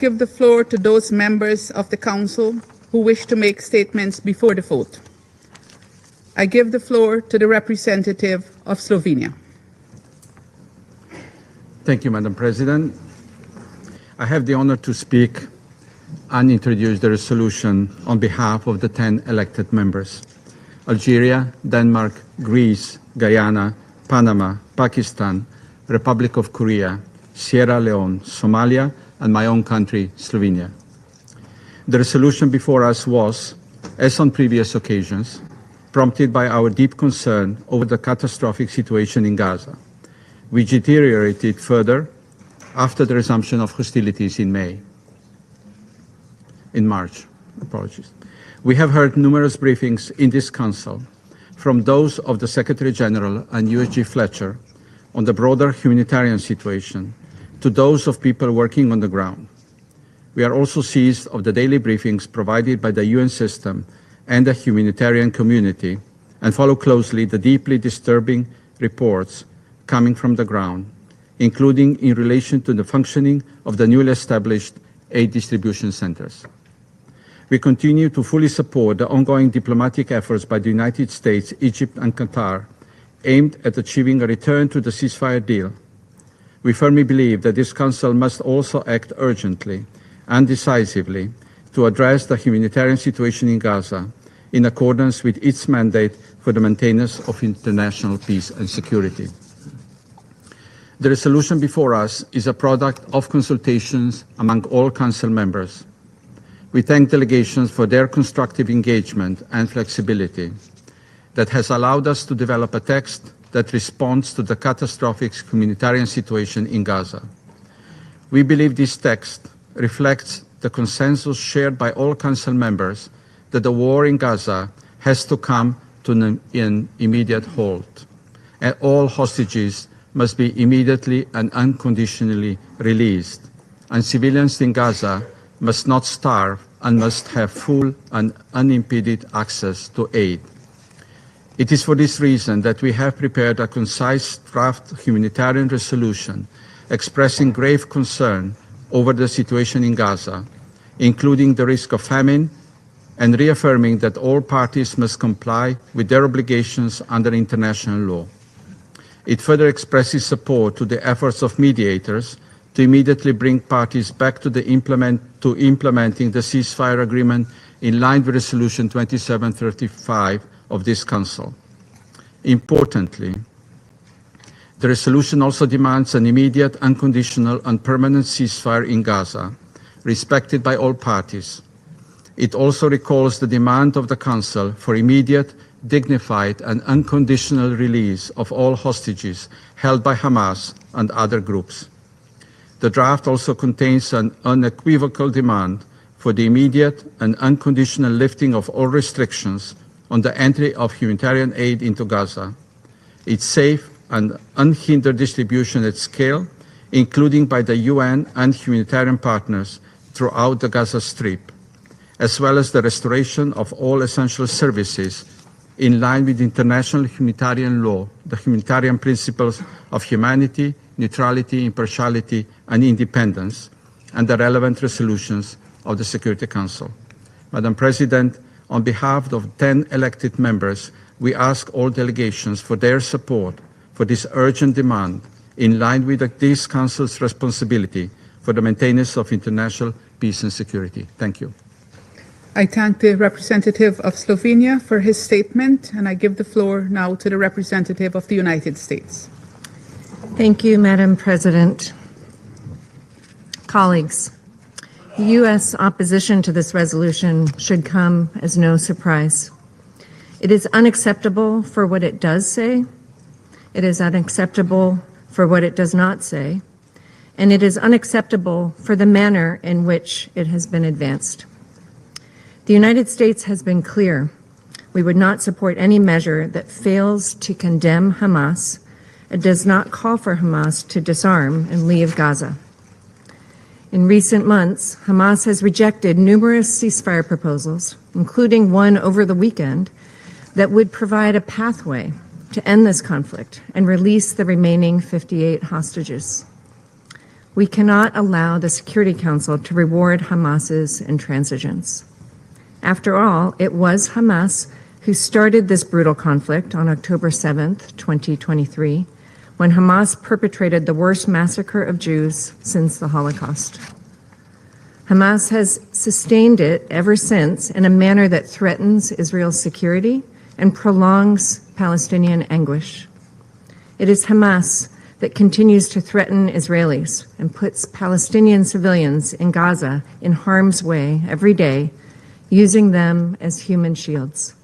Give the floor to those members of the Council who wish to make statements before the vote. I give the floor to the representative of Slovenia. Thank you, Madam President. I have the honor to speak and introduce the resolution on behalf of the 10 elected members: Algeria, Denmark, Greece, Guyana, Panama, Pakistan, Republic of Korea, Sierra Leone, Somalia, and my own country, Slovenia. The resolution before us was, as on previous occasions, prompted by our deep concern over the catastrophic situation in Gaza, which deteriorated further after the resumption of hostilities in March. We have heard numerous briefings in this Council, from those of the Secretary General and USG Fletcher on the broader humanitarian situation, to those of people working on the ground. We are also seized of the daily briefings provided by the UN system and the humanitarian community, and follow closely the deeply disturbing reports coming from the ground, including in relation to the functioning of the newly established aid distribution centers. We continue to fully support the ongoing diplomatic efforts by the United States, Egypt, and Qatar aimed at achieving a return to the ceasefire deal. We firmly believe that this Council must also act urgently and decisively to address the humanitarian situation in Gaza in accordance with its mandate for the maintenance of international peace and security. The resolution before us is a product of consultations among all Council members. We thank delegations for their constructive engagement and flexibility that has allowed us to develop a text that responds to the catastrophic humanitarian situation in Gaza. We believe this text reflects the consensus shared by all Council members that the war in Gaza has to come to an immediate halt, and all hostages must be immediately and unconditionally released, and civilians in Gaza must not starve and must have full and unimpeded access to aid. It is for this reason that we have prepared a concise draft humanitarian resolution expressing grave concern over the situation in Gaza, including the risk of famine, and reaffirming that all parties must comply with their obligations under international law. It further expresses support to the efforts of mediators to immediately bring parties back to implementing the ceasefire agreement in line with Resolution 2735 of this Council. Importantly, the resolution also demands an immediate, unconditional, and permanent ceasefire in Gaza, respected by all parties. It also recalls the demand of the Council for immediate, dignified, and unconditional release of all hostages held by Hamas and other groups. The draft also contains an unequivocal demand for the immediate and unconditional lifting of all restrictions on the entry of humanitarian aid into Gaza, its safe and unhindered distribution at scale, including by the UN and humanitarian partners throughout the Gaza Strip, as well as the restoration of all essential services in line with international humanitarian law, the humanitarian principles of humanity, neutrality, impartiality, and independence, and the relevant resolutions of the Security Council. Madam President, on behalf of 10 elected members, we ask all delegations for their support for this urgent demand in line with this Council's responsibility for the maintenance of international peace and security. Thank you. I thank the representative of Slovenia for his statement, and I give the floor now to the representative of the United States. Thank you, Madam President. Colleagues, the U.S. opposition to this resolution should come as no surprise. It is unacceptable for what it does say, it is unacceptable for what it does not say, and it is unacceptable for the manner in which it has been advanced. The United States has been clear. We would not support any measure that fails to condemn Hamas and does not call for Hamas to disarm and leave Gaza. In recent months, Hamas has rejected numerous ceasefire proposals, including one over the weekend, that would provide a pathway to end this conflict and release the remaining 58 hostages. We cannot allow the Security Council to reward Hamas's intransigence. After all, it was Hamas who started this brutal conflict on October 7th, 2023, when Hamas perpetrated the worst massacre of Jews since the Holocaust. Hamas has sustained it ever since in a manner that threatens Israel's security and prolongs Palestinian anguish. It is Hamas that continues to threaten Israelis and puts Palestinian civilians in Gaza in harm's way every day, using them as human shields.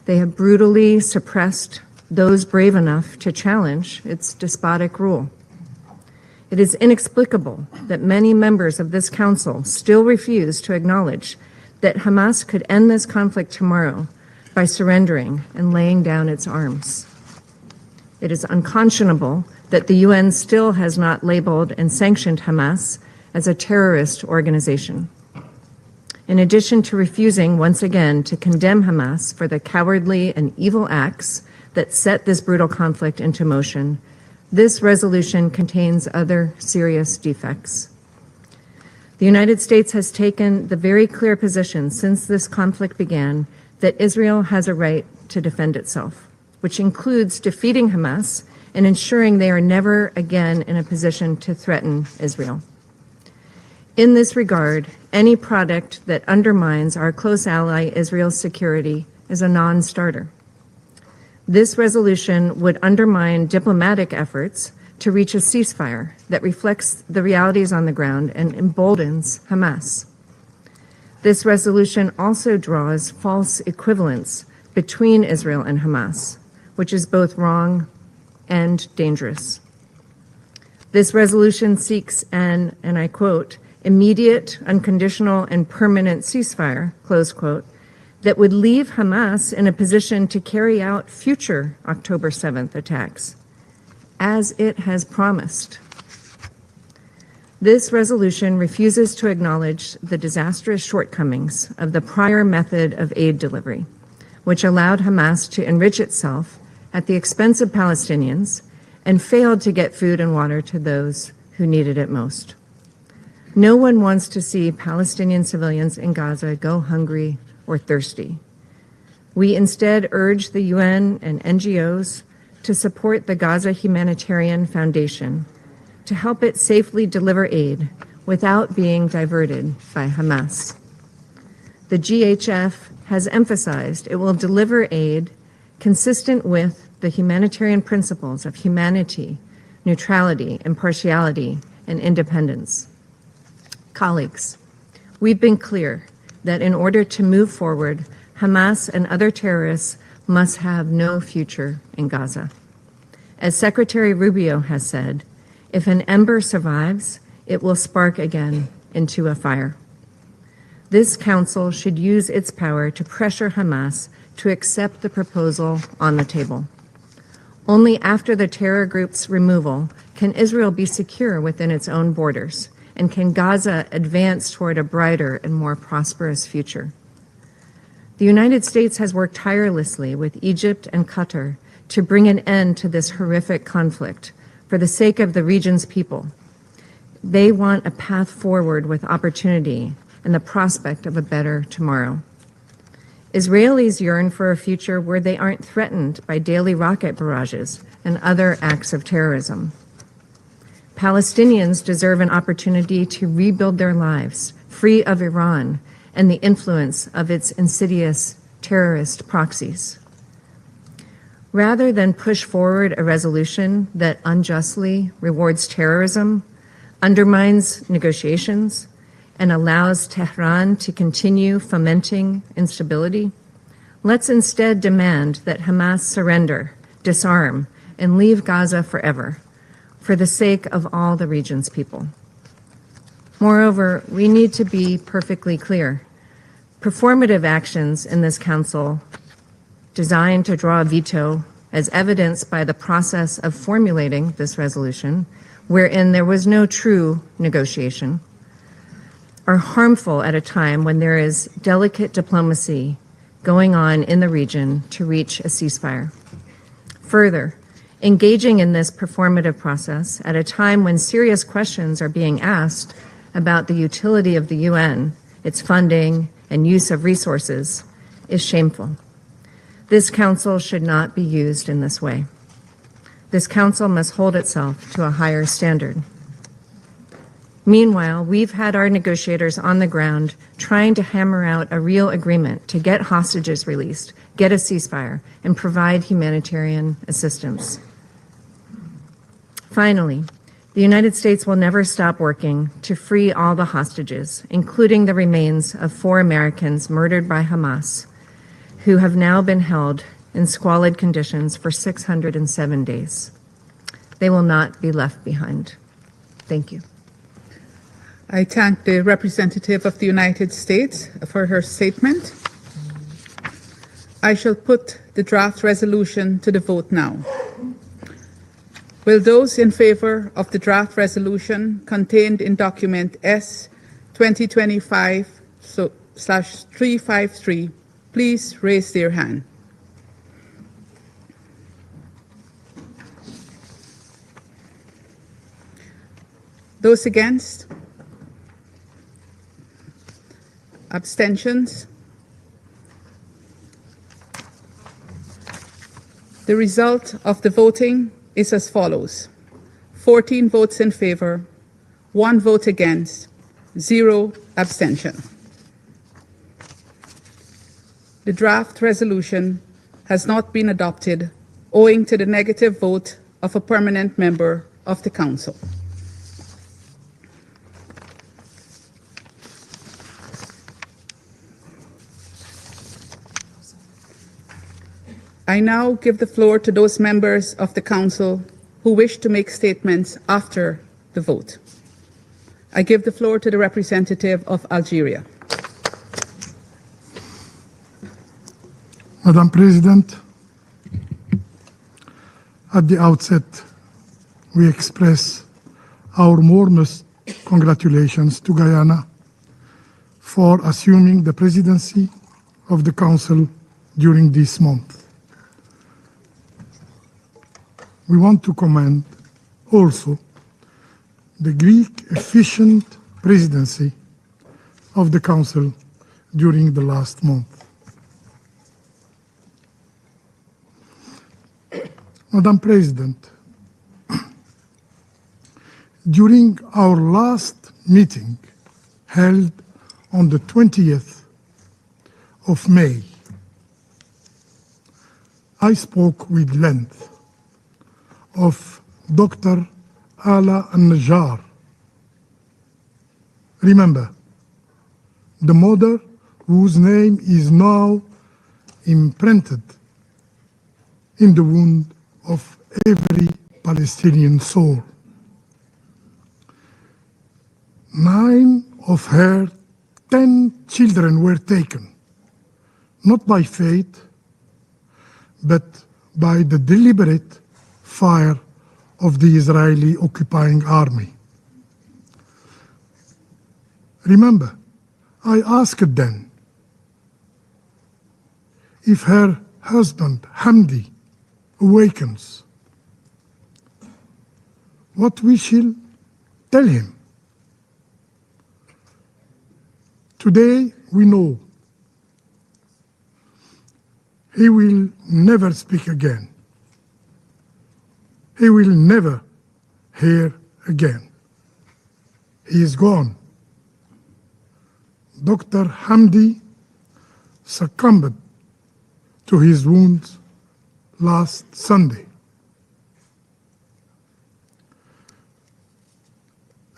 They have brutally suppressed those brave enough to challenge its despotic rule. It is inexplicable that many members of this council still refuse to acknowledge that Hamas could end this conflict tomorrow by surrendering and laying down its arms. It is unconscionable that the UN still has not labeled and sanctioned Hamas as a terrorist organization. In addition to refusing once again to condemn Hamas for the cowardly and evil acts that set this brutal conflict into motion, this resolution contains other serious defects. The United States has taken the very clear position since this conflict began that Israel has a right to defend itself, which includes defeating Hamas and ensuring they are never again in a position to threaten Israel. In this regard, any product that undermines our close ally Israel's security is a non-starter. This resolution would undermine diplomatic efforts to reach a ceasefire that reflects the realities on the ground and emboldens Hamas. This resolution also draws false equivalence between Israel and Hamas, which is both wrong and dangerous. This resolution seeks an, and I quote, immediate, unconditional, and permanent ceasefire, close quote, that would leave Hamas in a position to carry out future October 7th attacks, as it has promised. This resolution refuses to acknowledge the disastrous shortcomings of the prior method of aid delivery, which allowed Hamas to enrich itself at the expense of Palestinians and failed to get food and water to those who needed it most. No one wants to see Palestinian civilians in Gaza go hungry or thirsty. We instead urge the UN and NGOs to support the Gaza Humanitarian Foundation to help it safely deliver aid without being diverted by Hamas. The GHF has emphasized it will deliver aid consistent with the humanitarian principles of humanity, neutrality, impartiality, and independence. Colleagues, we've been clear that in order to move forward, Hamas and other terrorists must have no future in Gaza. As Secretary Rubio has said, if an ember survives, it will spark again into a fire. This council should use its power to pressure Hamas to accept the proposal on the table. Only after the terror group's removal can Israel be secure within its own borders, and can Gaza advance toward a brighter and more prosperous future. The United States has worked tirelessly with Egypt and Qatar to bring an end to this horrific conflict for the sake of the region's people. They want a path forward with opportunity and the prospect of a better tomorrow. Israelis yearn for a future where they aren't threatened by daily rocket barrages and other acts of terrorism. Palestinians deserve an opportunity to rebuild their lives, free of Iran and the influence of its insidious terrorist proxies. Rather than push forward a resolution that unjustly rewards terrorism, undermines negotiations, and allows Tehran to continue fomenting instability, let's instead demand that Hamas surrender, disarm, and leave Gaza forever, for the sake of all the region's people. Moreover, we need to be perfectly clear. Performative actions in this council designed to draw a veto, as evidenced by the process of formulating this resolution, wherein there was no true negotiation, are harmful at a time when there is delicate diplomacy going on in the region to reach a ceasefire. Further, Engaging in this performative process at a time when serious questions are being asked about the utility of the UN, its funding, and use of resources is shameful. This council should not be used in this way. This council must hold itself to a higher standard. Meanwhile, we've had our negotiators on the ground trying to hammer out a real agreement to get hostages released, get a ceasefire, and provide humanitarian assistance. Finally, the United States will never stop working to free all the hostages, including the remains of 4 Americans murdered by Hamas, who have now been held in squalid conditions for 607 days. They will not be left behind. Thank you. I thank the representative of the United States for her statement. I shall put the draft resolution to the vote now. Will those in favor of the draft resolution contained in document S 2025/353 please raise their hand? Those against? Abstentions? The result of the voting is as follows: 14 votes in favor, 1 vote against, 0 abstention. The draft resolution has not been adopted owing to the negative vote of a permanent member of the Council. I now give the floor to those members of the Council who wish to make statements after the vote. I give the floor to the representative of Algeria. Madam President, at the outset, we express our warmest congratulations to Guyana for assuming the presidency of the Council during this month. We want to commend also the Greek efficient presidency of the Council during the last month. Madam President, during our last meeting held on the 20th of May, I spoke with length of Dr. Ala al-Najjar. Remember, the mother whose name is now imprinted in the wound of every Palestinian soul. 9 of her 10 children were taken, not by fate, but by the deliberate fire of the Israeli occupying army. Remember, I asked then if her husband, Hamdi, awakens, what we shall tell him. Today we know he will never speak again. He will never hear again. He is gone. Dr. Hamdi succumbed to his wounds last Sunday.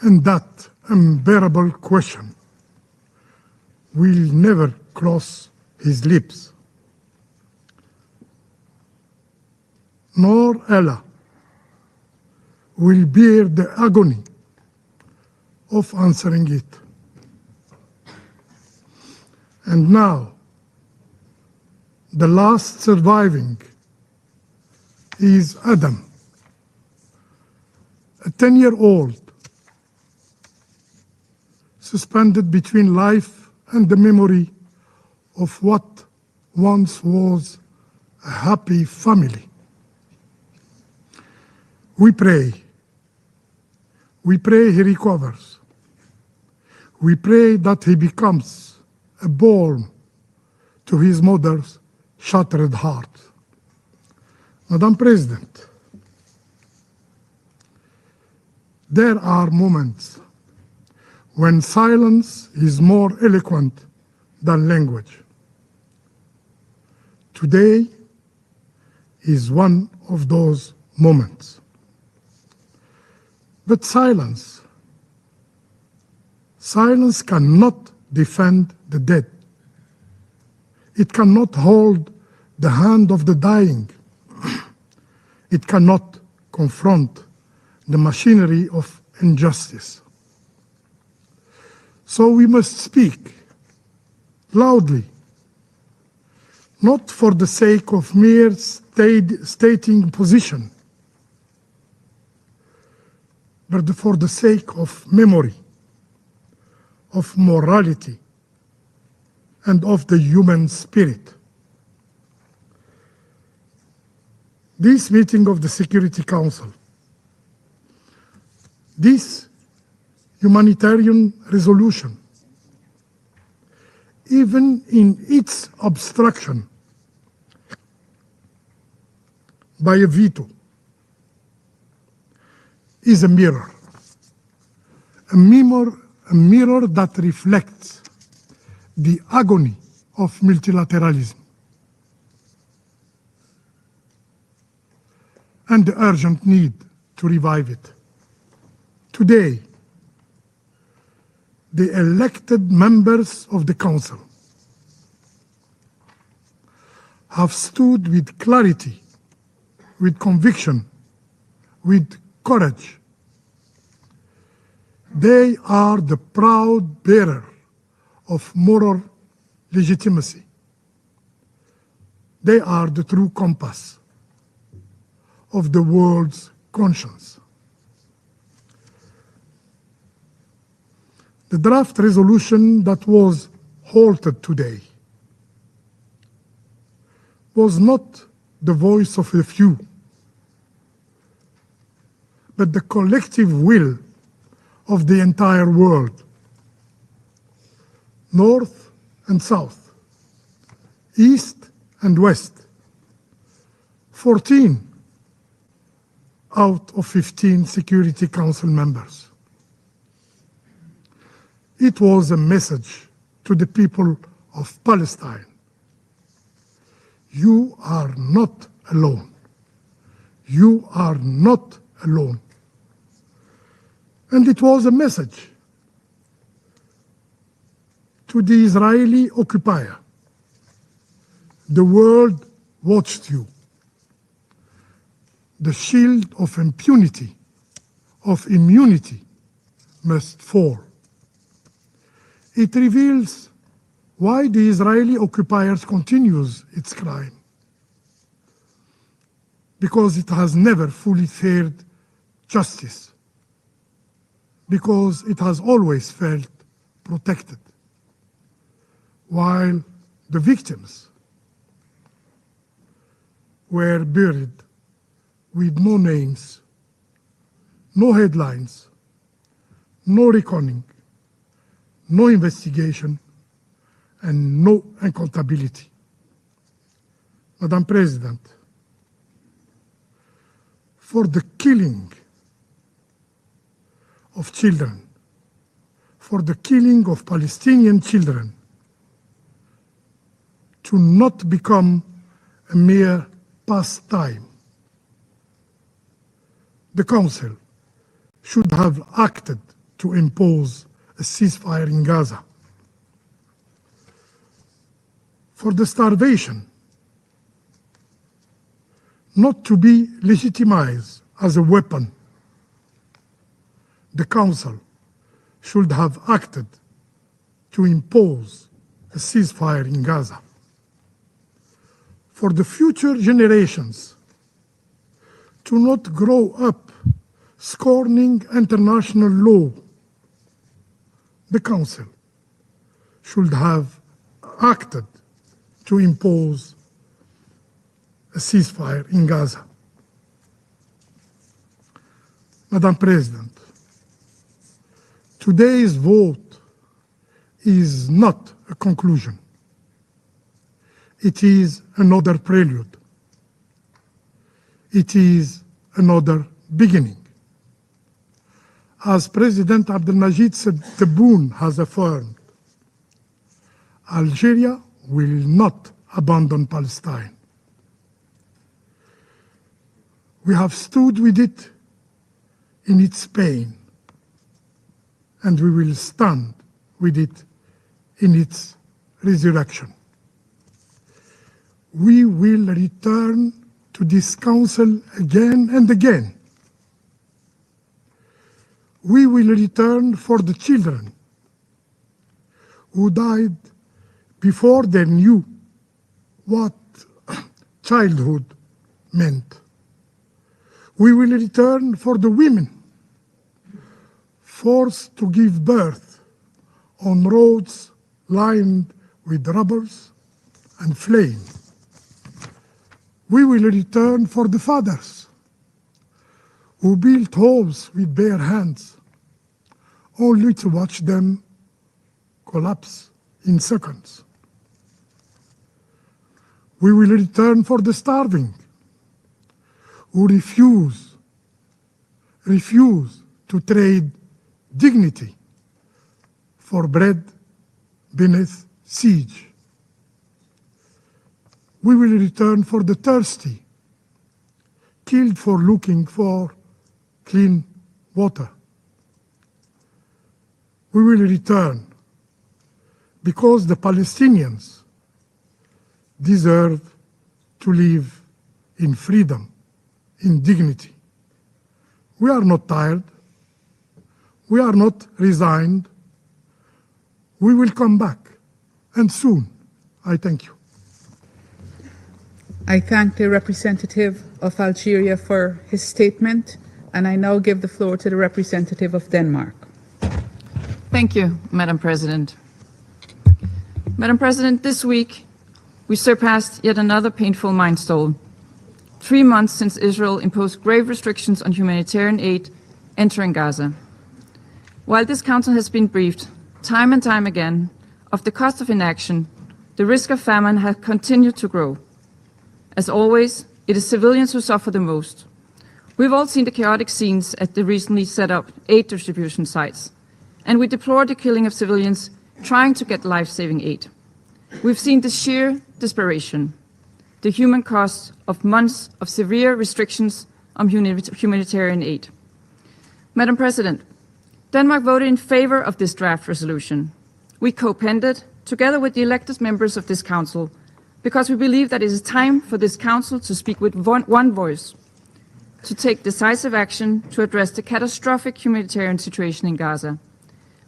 And that unbearable question will never cross his lips. Nor Allah will bear the agony of answering it. And now, the last surviving is Adam, a 10-year-old, suspended between life and the memory of what once was a happy family. We pray. We pray he recovers. We pray that he becomes a balm to his mother's shattered heart. Madam President, there are moments when silence is more eloquent than language. Today is one of those moments. But silence cannot defend the dead. It cannot hold the hand of the dying. It cannot confront the machinery of injustice. So we must speak loudly, not for the sake of mere stating position, but for the sake of memory, of morality, and of the human spirit. This meeting of the Security Council, this humanitarian resolution, even in its obstruction by a veto, is a mirror that reflects the agony of multilateralism and the urgent need to revive it. Today, the elected members of the Council have stood with clarity, with conviction, with courage. They are the proud bearer of moral legitimacy. They are the true compass of the world's conscience. The draft resolution that was halted today was not the voice of a few, but the collective will of the entire world, North and South, East and West. 14 out of 15 Security Council members. It was a message to the people of Palestine. You are not alone. You are not alone. And it was a message to the Israeli occupier. The world watched you. The shield of impunity, of immunity, must fall. It reveals why the Israeli occupier continues its crime. Because it has never fully fared justice. Because it has always felt protected. While the victims were buried with no names, no headlines, no reckoning, no investigation, and no accountability. Madam President, for the killing of children, for the killing of Palestinian children, to not become a mere pastime, the Council should have acted to impose a ceasefire in Gaza. For the starvation not to be legitimized as a weapon, the Council should have acted to impose a ceasefire in Gaza. For the future generations to not grow up scorning international law, the Council should have acted to impose a ceasefire in Gaza. Madam President, today's vote is not a conclusion. It is another prelude. It is another beginning. As President Abdelmajid Tebboune has affirmed, Algeria will not abandon Palestine. We have stood with it in its pain, and we will stand with it in its resurrection. We will return to this council again and again. We will return for the children who died before they knew what childhood meant. We will return for the women forced to give birth on roads lined with robbers and flame. We will return for the fathers who built homes with bare hands, only to watch them collapse in seconds. We will return for the starving who refuse to trade dignity for bread beneath siege. We will return for the thirsty, killed for looking for clean water. We will return because the Palestinians deserve to live in freedom, in dignity. We are not tired. We are not resigned. We will come back, and soon. I thank you. I thank the representative of Algeria for his statement, and I now give the floor to the representative of Denmark. Thank you, Madam President. Madam President, this week we surpassed yet another painful milestone. 3 months since Israel imposed grave restrictions on humanitarian aid entering Gaza. While this Council has been briefed time and time again of the cost of inaction, the risk of famine has continued to grow. As always, it is civilians who suffer the most. We've all seen the chaotic scenes at the recently set up aid distribution sites, and we deplore the killing of civilians trying to get life-saving aid. We've seen the sheer desperation, the human cost of months of severe restrictions on humanitarian aid. Madam President, Denmark voted in favor of this draft resolution. We co-penned it together with the elected members of this Council because we believe that it is time for this Council to speak with one voice, to take decisive action to address the catastrophic humanitarian situation in Gaza.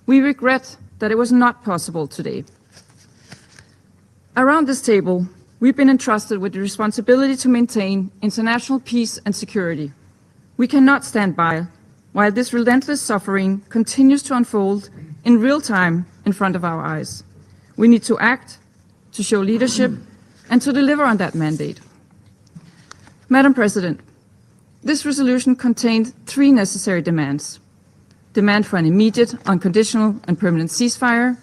We regret that it was not possible today. Around this table, we've been entrusted with the responsibility to maintain international peace and security. We cannot stand by while this relentless suffering continues to unfold in real time in front of our eyes. We need to act, to show leadership, and to deliver on that mandate. Madam President, this resolution contained 3 necessary demands. Demand for an immediate, unconditional, and permanent ceasefire,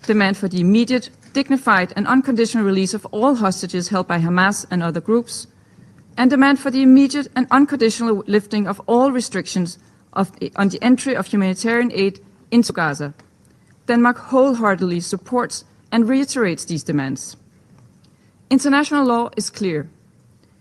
demand for the immediate, dignified, and unconditional release of all hostages held by Hamas and other groups, and demand for the immediate and unconditional lifting of all restrictions on the entry of humanitarian aid into Gaza. Denmark wholeheartedly supports and reiterates these demands. International law is clear.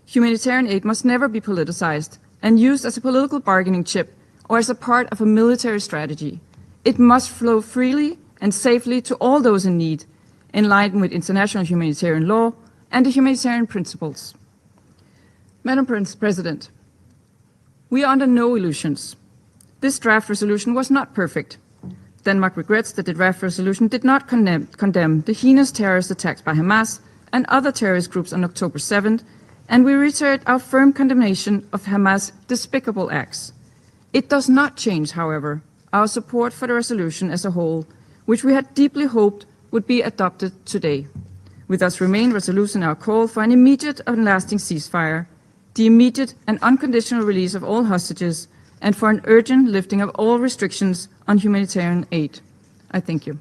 Humanitarian aid must never be politicized and used as a political bargaining chip or as a part of a military strategy. It must flow freely and safely to all those in need, in line with international humanitarian law and the humanitarian principles. Madam President, we are under no illusions. This draft resolution was not perfect. Denmark regrets that the draft resolution did not condemn the heinous terrorist attacks by Hamas and other terrorist groups on October 7th, and we reiterate our firm condemnation of Hamas' despicable acts. It does not change, however, our support for the resolution as a whole, which we had deeply hoped would be adopted today. We thus remain resolute in our call for an immediate and lasting ceasefire, the immediate and unconditional release of all hostages, and for an urgent lifting of all restrictions on humanitarian aid. I thank you.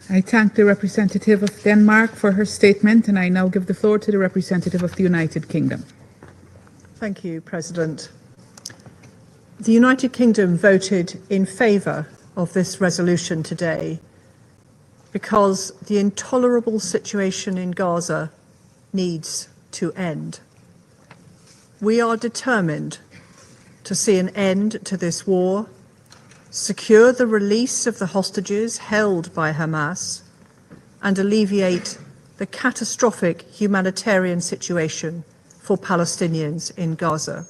I thank the representative of Denmark for her statement, and I now give the floor to the representative of the United Kingdom. Thank you, President. The United Kingdom voted in favour of this resolution today because the intolerable situation in Gaza needs to end. We are determined to see an end to this war, secure the release of the hostages held by Hamas, and alleviate the catastrophic humanitarian situation for Palestinians in Gaza.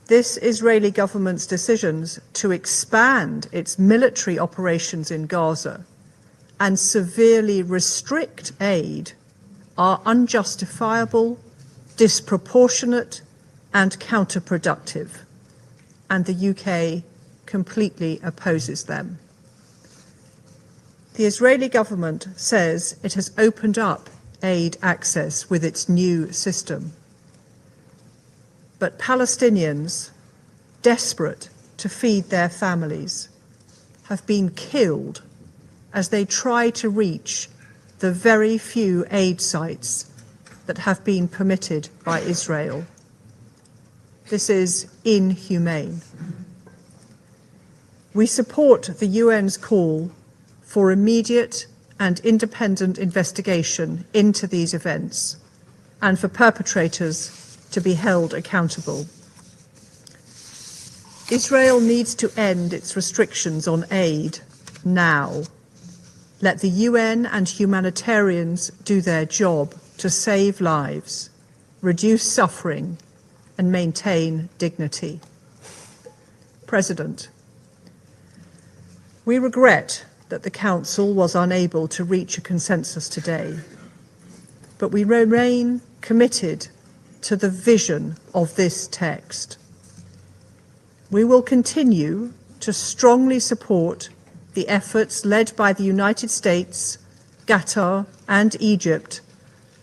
This Israeli government's decisions to expand its military operations in Gaza and severely restrict aid are unjustifiable, disproportionate, and counterproductive, and the UK completely opposes them. The Israeli government says it has opened up aid access with its new system. But Palestinians, desperate to feed their families, have been killed as they try to reach the very few aid sites that have been permitted by Israel. This is inhumane. We support the UN's call for immediate and independent investigation into these events and for perpetrators to be held accountable. Israel needs to end its restrictions on aid now. Let the UN and humanitarians do their job to save lives, reduce suffering, and maintain dignity. President, we regret that the Council was unable to reach a consensus today, but we remain committed to the vision of this text. We will continue to strongly support the efforts led by the United States, Qatar, and Egypt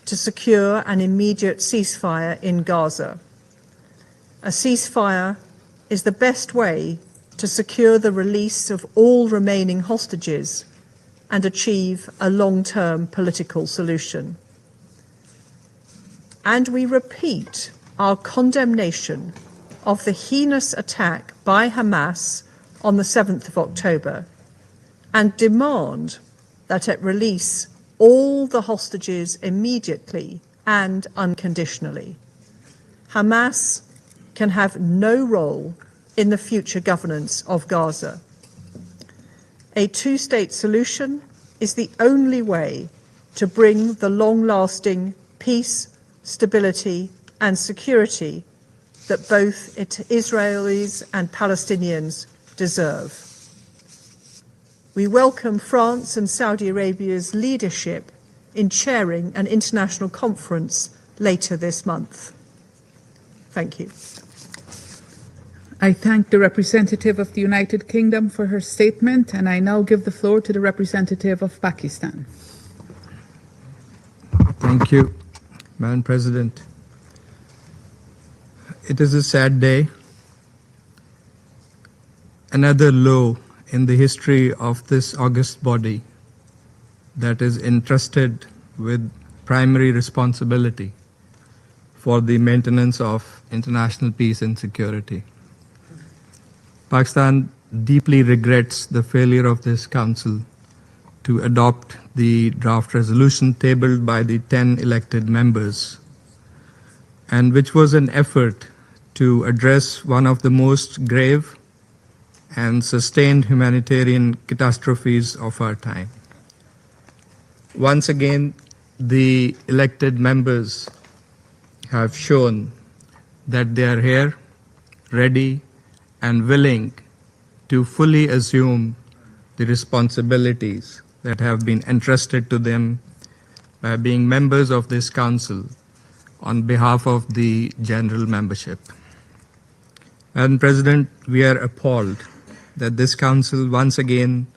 to secure an immediate ceasefire in Gaza. A ceasefire is the best way to secure the release of all remaining hostages and achieve a long-term political solution. And we repeat our condemnation of the heinous attack by Hamas on the 7th of October and demand that it release all the hostages immediately and unconditionally. Hamas can have no role in the future governance of Gaza. A two-state solution is the only way to bring the long-lasting peace, stability, and security that both Israelis and Palestinians deserve. We welcome France and Saudi Arabia's leadership in chairing an international conference later this month. Thank you. I thank the representative of the United Kingdom for her statement, and I now give the floor to the representative of Pakistan. Thank you, Madam President. It is a sad day, another low in the history of this august body that is entrusted with primary responsibility for the maintenance of international peace and security. Pakistan deeply regrets the failure of this Council to adopt the draft resolution tabled by the 10 elected members, and which was an effort to address one of the most grave and sustained humanitarian catastrophes of our time. Once again, the elected members have shown that they are here, ready and willing to fully assume the responsibilities that have been entrusted to them by being members of this Council on behalf of the general membership. Madam President, we are appalled that this Council once again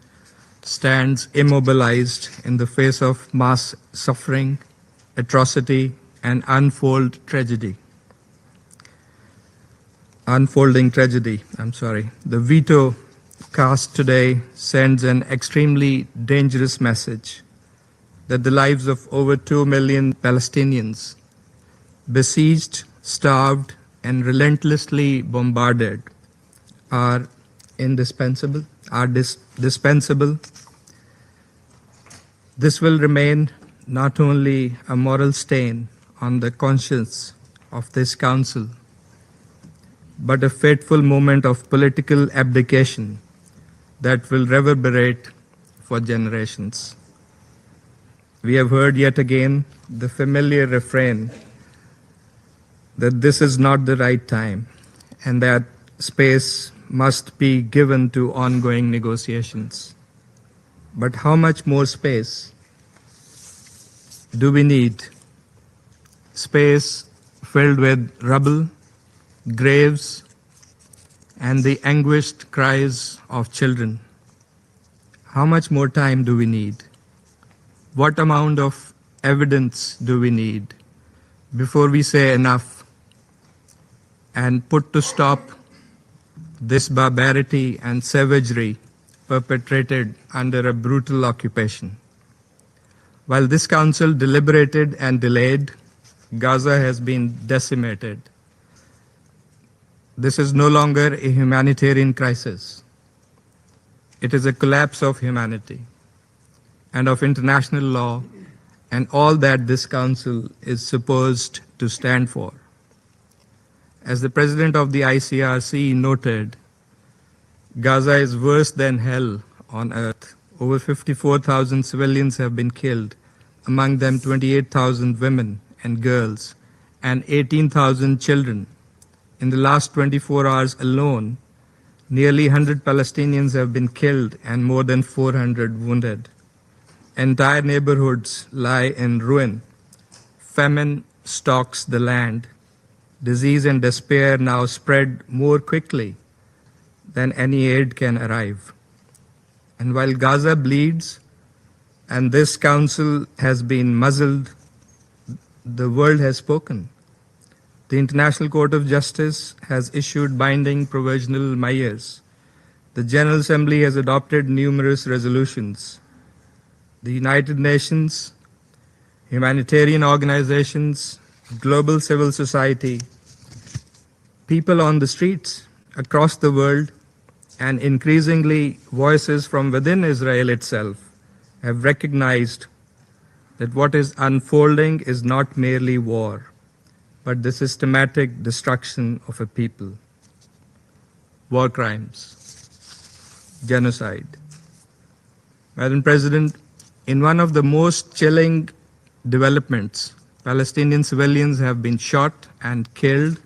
stands immobilized in the face of mass suffering, atrocity, and unfold tragedy. unfolding tragedy, the veto cast today sends an extremely dangerous message that the lives of over 2 million Palestinians, besieged, starved, and relentlessly bombarded, are dispensable. This will remain not only a moral stain on the conscience of this Council, but a fateful moment of political abdication that will reverberate for generations. We have heard yet again the familiar refrain that this is not the right time and that space must be given to ongoing negotiations. But how much more space do we need? Space filled with rubble, graves, and the anguished cries of children. How much more time do we need? What amount of evidence do we need before we say enough and put to stop this barbarity and savagery perpetrated under a brutal occupation? While this Council deliberated and delayed, Gaza has been decimated. This is no longer a humanitarian crisis. It is a collapse of humanity and of international law and all that this Council is supposed to stand for. As the President of the ICRC noted, Gaza is worse than hell on earth. Over 54,000 civilians have been killed, among them 28,000 women and girls, and 18,000 children. In the last 24 hours alone, nearly 100 Palestinians have been killed and more than 400 wounded. Entire neighborhoods lie in ruin. Famine stalks the land. Disease and despair now spread more quickly than any aid can arrive. And while Gaza bleeds and this Council has been muzzled, the world has spoken. The International Court of Justice has issued binding provisional measures. The General Assembly has adopted numerous resolutions. The United Nations, humanitarian organizations, global civil society, people on the streets across the world, and increasingly voices from within Israel itself have recognized that what is unfolding is not merely war, but the systematic destruction of a people. War crimes, genocide. Madam President, in one of the most chilling developments, Palestinian civilians have been shot and killed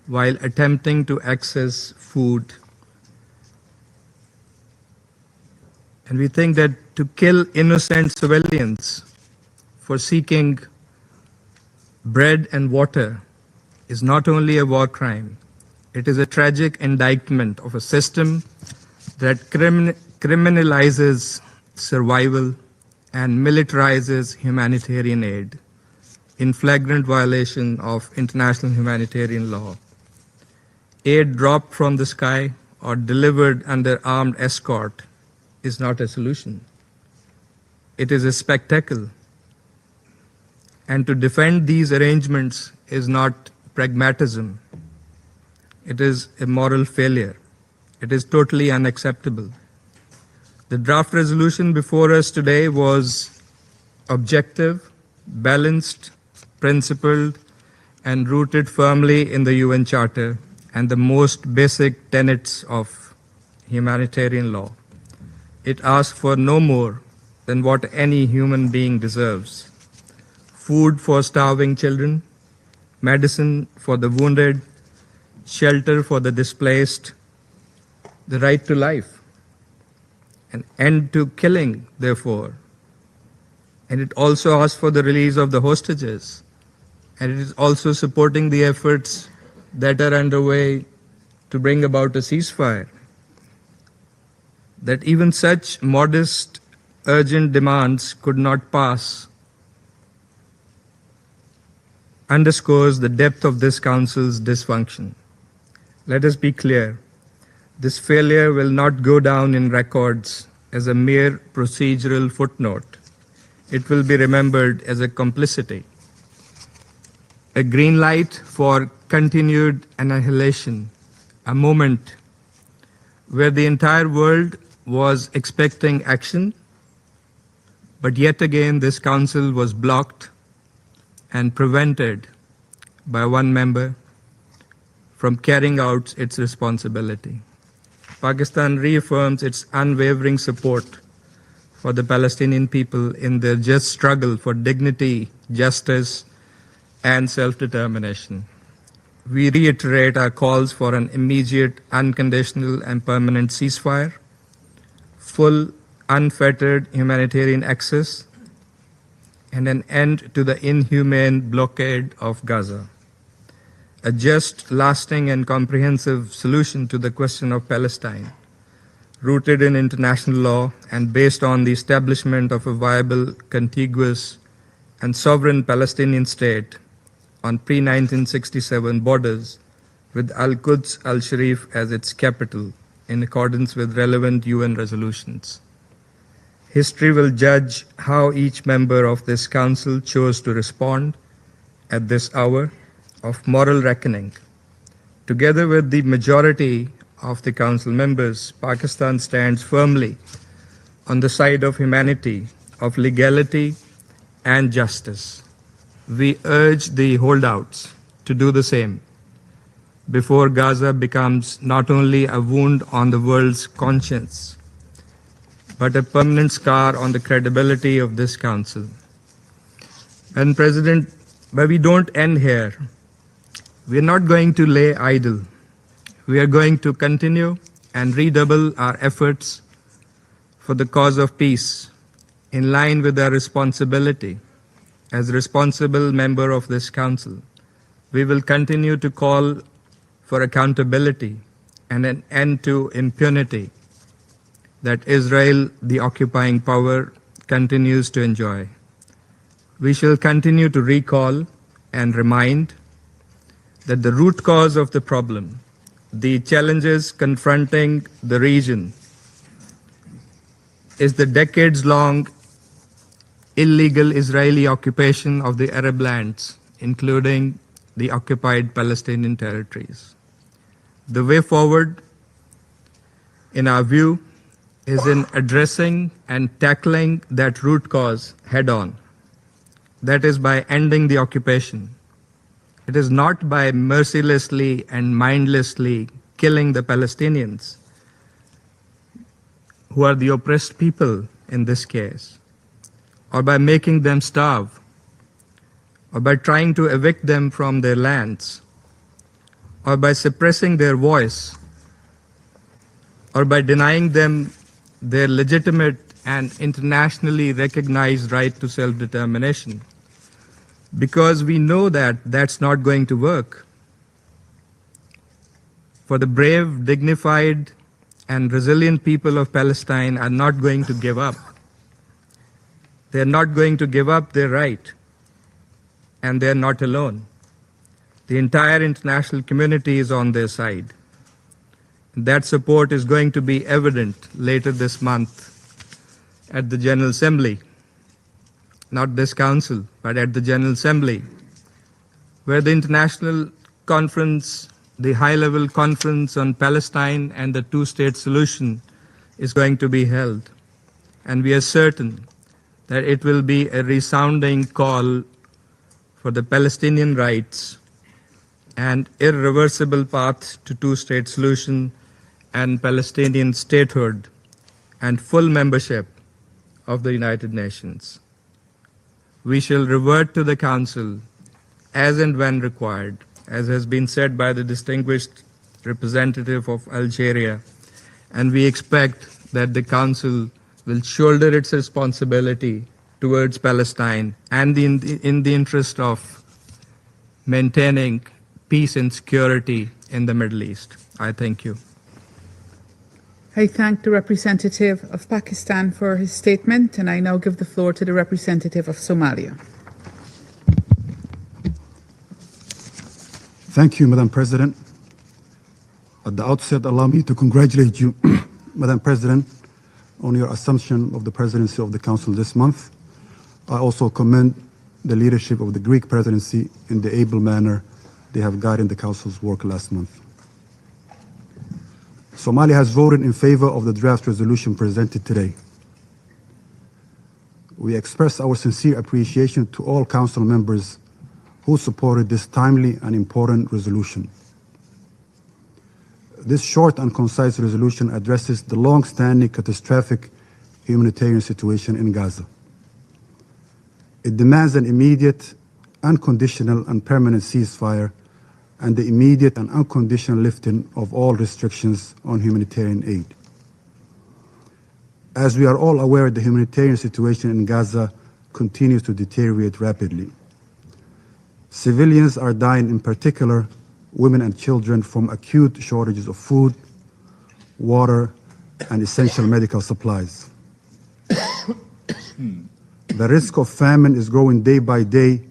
while attempting to access food. And we think that to kill innocent civilians for seeking bread and water is not only a war crime, it is a tragic indictment of a system that criminalizes survival and militarizes humanitarian aid in flagrant violation of international humanitarian law. Aid dropped from the sky or delivered under armed escort is not a solution. It is a spectacle. And to defend these arrangements is not pragmatism. It is a moral failure. It is totally unacceptable. The draft resolution before us today was objective, balanced, principled, and rooted firmly in the UN Charter and the most basic tenets of humanitarian law. It asks for no more than what any human being deserves: food for starving children, medicine for the wounded, shelter for the displaced, the right to life, an end to killing, therefore. And it also asks for the release of the hostages. And it is also supporting the efforts that are underway to bring about a ceasefire. That even such modest, urgent demands could not pass underscores the depth of this Council's dysfunction. let us be clear. This failure will not go down in records as a mere procedural footnote. It will be remembered as a complicity, a green light for continued annihilation, a moment where the entire world was expecting action, but yet again this council was blocked and prevented by one member from carrying out its responsibility. Pakistan reaffirms its unwavering support for the Palestinian people in their just struggle for dignity, justice, and self-determination. We reiterate our calls for an immediate, unconditional, and permanent ceasefire, full, unfettered humanitarian access, and an end to the inhumane blockade of Gaza. A just, lasting, and comprehensive solution to the question of Palestine, rooted in international law and based on the establishment of a viable, contiguous, and sovereign Palestinian state on pre-1967 borders with Al-Quds al-Sharif as its capital in accordance with relevant UN resolutions. History will judge how each member of this council chose to respond at this hour of moral reckoning. Together with the majority of the council members, Pakistan stands firmly on the side of humanity, of legality and justice. We urge the holdouts to do the same before Gaza becomes not only a wound on the world's conscience, but a permanent scar on the credibility of this council. And President, but we don't end here. We're not going to lay idle. We are going to continue and redouble our efforts for the cause of peace in line with our responsibility as a responsible member of this council. We will continue to call for accountability and an end to impunity that Israel, the occupying power, continues to enjoy. We shall continue to recall and remind that the root cause of the problem, the challenges confronting the region, is the decades-long illegal Israeli occupation of the Arab lands, including the occupied Palestinian territories. The way forward, in our view, is in addressing and tackling that root cause head-on. That is by ending the occupation. It is not by mercilessly and mindlessly killing the Palestinians, who are the oppressed people in this case, or by making them starve, or by trying to evict them from their lands, or by suppressing their voice, or by denying them their legitimate and internationally recognized right to self-determination. Because we know that that's not going to work. For the brave, dignified, and resilient people of Palestine are not going to give up. They're not going to give up their right, and they're not alone. The entire international community is on their side. That support is going to be evident later this month at the General Assembly. Not this council, but at the General Assembly, where the international conference, the high-level conference on Palestine and the two-state solution is going to be held. And we are certain that it will be a resounding call for the Palestinian rights and irreversible path to two-state solution and Palestinian statehood and full membership of the United Nations. We shall revert to the Council as and when required, as has been said by the distinguished representative of Algeria, and we expect that the Council will shoulder its responsibility towards Palestine and in the interest of maintaining peace and security in the Middle East. I thank you. I thank the representative of Pakistan for his statement, and I now give the floor to the representative of Somalia. Thank you, Madam President. At the outset, allow me to congratulate you, Madam President, on your assumption of the presidency of the Council this month. I also commend the leadership of the Greek presidency in the able manner they have guided the Council's work last month. Somalia has voted in favor of the draft resolution presented today. We express our sincere appreciation to all Council members who supported this timely and important resolution. This short and concise resolution addresses the long-standing catastrophic humanitarian situation in Gaza. It demands an immediate, unconditional, and permanent ceasefire and the immediate and unconditional lifting of all restrictions on humanitarian aid. As we are all aware, the humanitarian situation in Gaza continues to deteriorate rapidly. Civilians are dying, in particular, women and children, from acute shortages of food, water, and essential medical supplies. The risk of famine is growing day by day,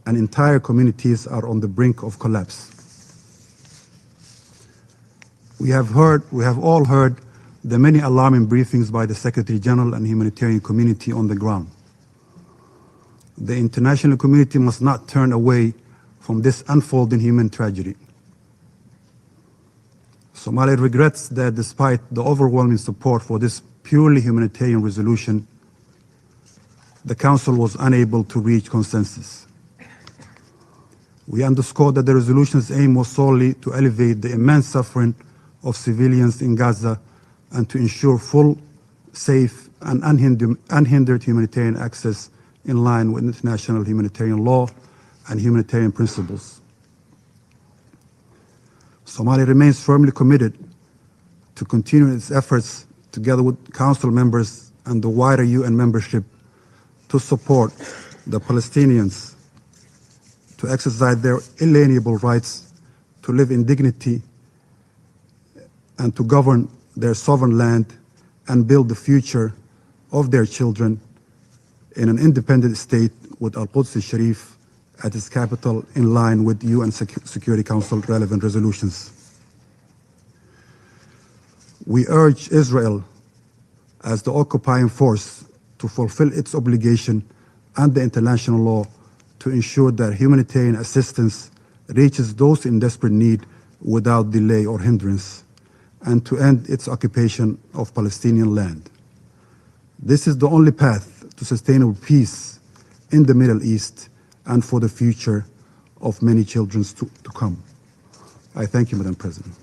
and entire communities are on the brink of collapse. We have all heard the many alarming briefings by the Secretary General and humanitarian community on the ground. The international community must not turn away from this unfolding human tragedy. Somalia regrets that despite the overwhelming support for this purely humanitarian resolution, the Council was unable to reach consensus. We underscore that the resolution's aim was solely to alleviate the immense suffering of civilians in Gaza and to ensure full, safe, and unhindered humanitarian access in line with international humanitarian law and humanitarian principles. Somalia remains firmly committed to continue its efforts together with Council members and the wider UN membership to support the Palestinians to exercise their inalienable rights to live in dignity and to govern their sovereign land and build the future of their children in an independent state with Al-Quds al-Sharif at its capital in line with UN Security Council relevant resolutions. We urge Israel as the occupying force to fulfill its obligation under international law to ensure that humanitarian assistance reaches those in desperate need without delay or hindrance, and to end its occupation of Palestinian land. This is the only path to sustainable peace in the Middle East and for the future of many children to come. I thank you, Madam President.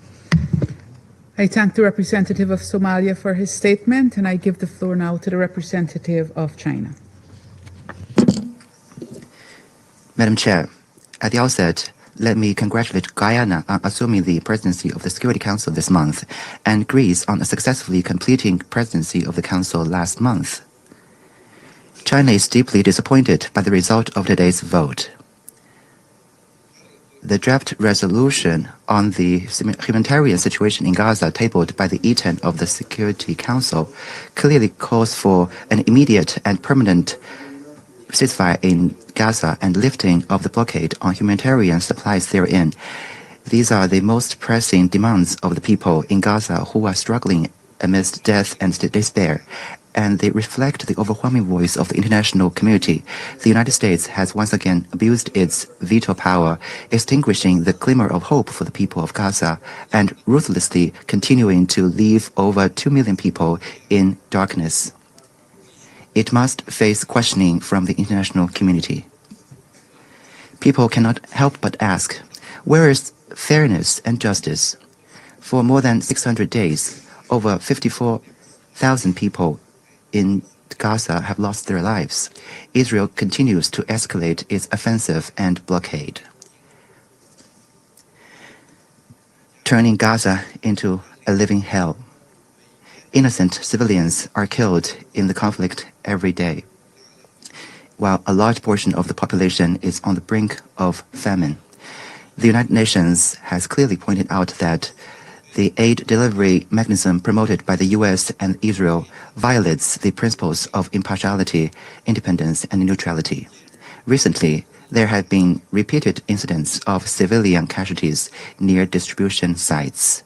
I thank the representative of Somalia for his statement, and I give the floor now to the representative of China. Madam Chair, at the outset, let me congratulate Guyana on assuming the presidency of the Security Council this month, and Greece on successfully completing presidency of the Council last month. China is deeply disappointed by the result of today's vote. The draft resolution on the humanitarian situation in Gaza tabled by the E10 of the Security Council clearly calls for an immediate and permanent ceasefire in Gaza and lifting of the blockade on humanitarian supplies therein. These are the most pressing demands of the people in Gaza who are struggling amidst death and despair, and they reflect the overwhelming voice of the international community. The United States has once again abused its veto power, extinguishing the glimmer of hope for the people of Gaza and ruthlessly continuing to leave over 2 million people in darkness. It must face questioning from the international community. People cannot help but ask, where is fairness and justice? For more than 600 days, over 54,000 people in Gaza have lost their lives. Israel continues to escalate its offensive and blockade, turning Gaza into a living hell. Innocent civilians are killed in the conflict every day, while a large portion of the population is on the brink of famine. The United Nations has clearly pointed out that the aid delivery mechanism promoted by the US and Israel violates the principles of impartiality, independence, and neutrality. Recently, there have been repeated incidents of civilian casualties near distribution sites.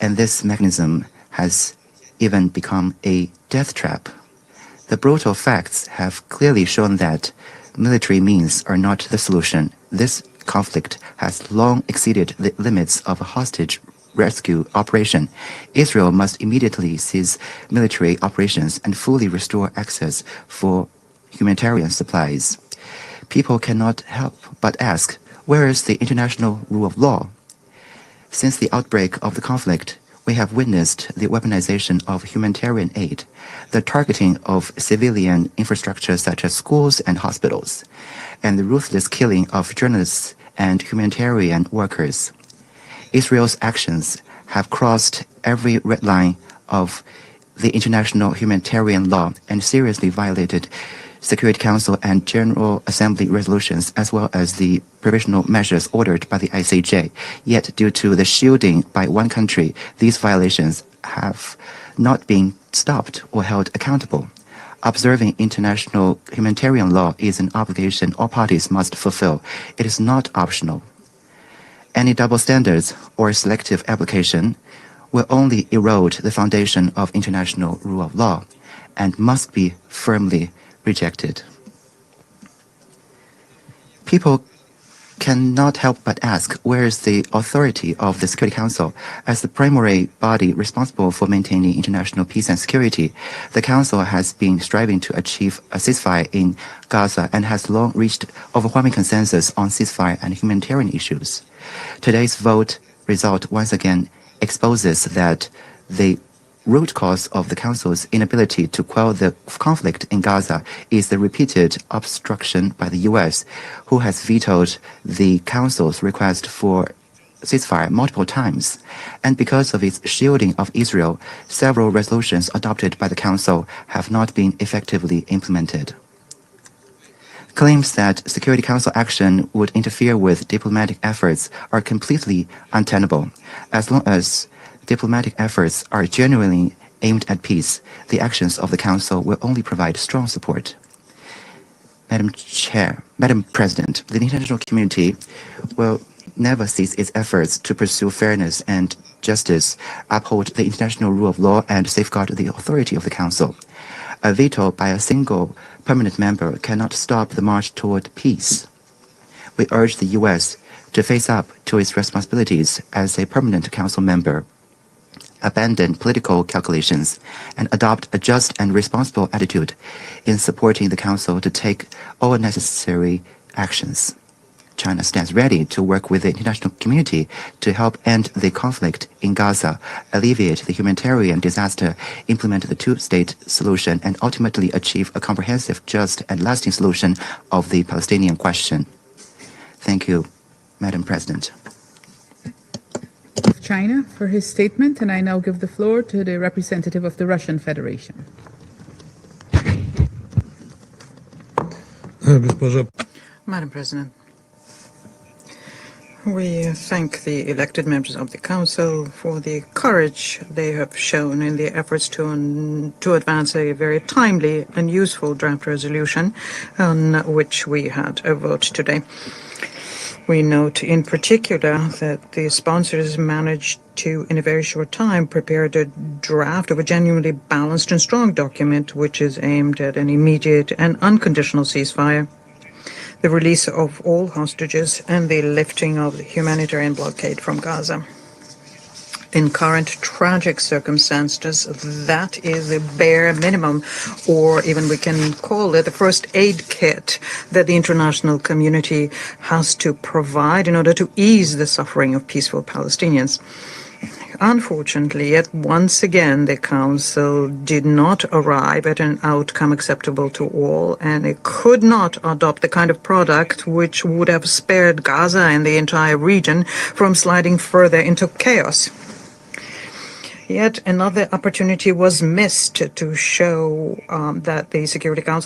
and this mechanism has even become a death trap. The brutal facts have clearly shown that military means are not the solution. This conflict has long exceeded the limits of a hostage rescue operation. Israel must immediately cease military operations and fully restore access for humanitarian supplies. People cannot help but ask, where is the international rule of law? Since the outbreak of the conflict, we have witnessed the weaponization of humanitarian aid, the targeting of civilian infrastructure such as schools and hospitals, and the ruthless killing of journalists and humanitarian workers. Israel's actions have crossed every red line of the international humanitarian law and seriously violated Security Council and General Assembly resolutions, as well as the provisional measures ordered by the ICJ. Yet, due to the shielding by one country, these violations have not been stopped or held accountable. Observing international humanitarian law is an obligation all parties must fulfill. It is not optional. Any double standards or selective application will only erode the foundation of international rule of law and must be firmly rejected. People cannot help but ask, where is the authority of the Security Council? As the primary body responsible for maintaining international peace and security, the Council has been striving to achieve a ceasefire in Gaza and has long reached overwhelming consensus on ceasefire and humanitarian issues. Today's vote result once again exposes that the root cause of the Council's inability to quell the conflict in Gaza is the repeated obstruction by the U.S., who has vetoed the Council's request for ceasefire multiple times. And because of its shielding of Israel, several resolutions adopted by the Council have not been effectively implemented. Claims that Security Council action would interfere with diplomatic efforts are completely untenable. As long as diplomatic efforts are genuinely aimed at peace, the actions of the Council will only provide strong support. Madam President, the international community will never cease its efforts to pursue fairness and justice, uphold the international rule of law, and safeguard the authority of the Council. A veto by a single permanent member cannot stop the march toward peace. We urge the U.S. to face up to its responsibilities as a permanent Council member, abandon political calculations, and adopt a just and responsible attitude in supporting the Council to take all necessary actions. China stands ready to work with the international community to help end the conflict in Gaza, alleviate the humanitarian disaster, implement the two-state solution, and ultimately achieve a comprehensive, just, and lasting solution of the Palestinian question. Thank you, Madam President. China for his statement, and I now give the floor to the representative of the Russian Federation. Madam President, we thank the elected members of the Council for the courage they have shown in their efforts to advance a very timely and useful draft resolution on which we had a vote today. We note in particular that the sponsors managed to, in a very short time, prepare the draft of a genuinely balanced and strong document which is aimed at an immediate and unconditional ceasefire, the release of all hostages, and the lifting of the humanitarian blockade from Gaza. In current tragic circumstances, that is the bare minimum, or even we can call it the first aid kit that the international community has to provide in order to ease the suffering of peaceful Palestinians. Unfortunately, yet once again, the Council did not arrive at an outcome acceptable to all, and it could not adopt the kind of product which would have spared Gaza and the entire region from sliding further into chaos. Yet another opportunity was missed to show that the Security Council